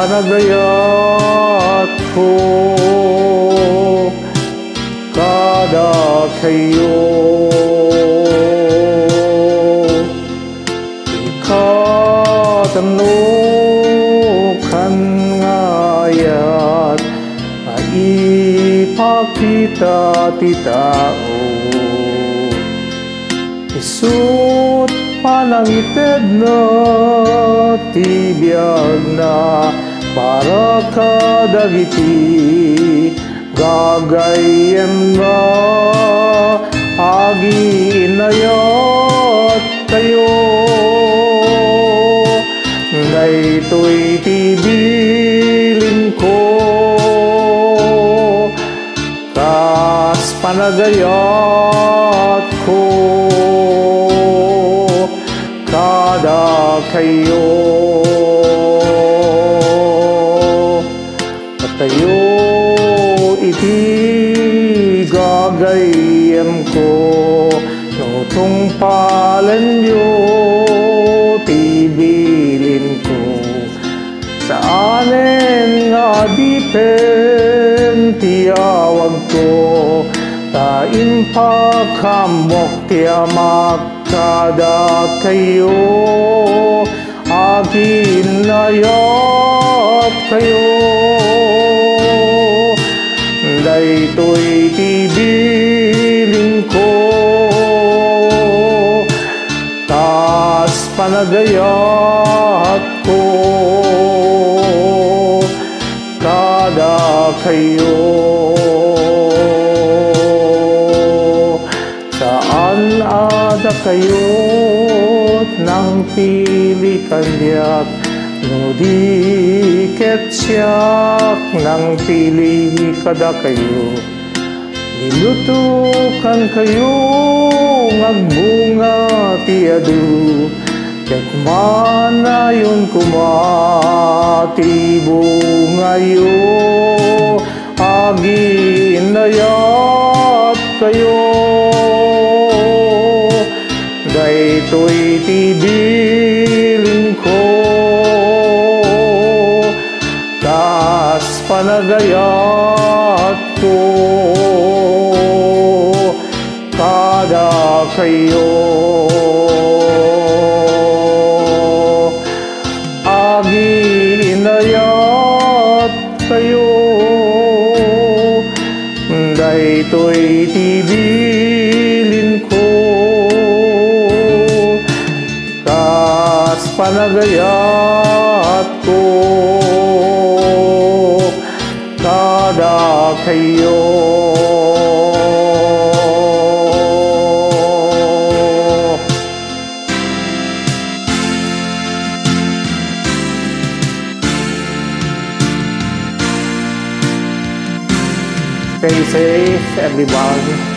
panagayat ko kada kayo. Ikatanong ngayat maipakita ti tao. Isut panangited na ti biyag na para kadagiti gagayem na agi inayat kayo. Daytoy ti bilin ko kas panagayat ko kada kayo. At kayo iti gagayem ko no tungpalan nyo ti bilin ko. Sa anen nga dipen ti awag ko ta impakamok ti amak kada kayo. Akin ayat kayo. Daytoy ti bilin ko tas panagayat ko kada kayo. Saan ada kayo't nang pili kanyak no di ketsyak nang pili kada kayo. Nilutukan kayo ngagbunga ti adu ket manayon kumati bungayo. Agi inayat kayo. Daytoy ti bilin ko tas panagayat ko kada kayo. Agi inayat kayo. Daytoy ti bilin ko kas panagayat ko kada kayo. Stay safe, everyone.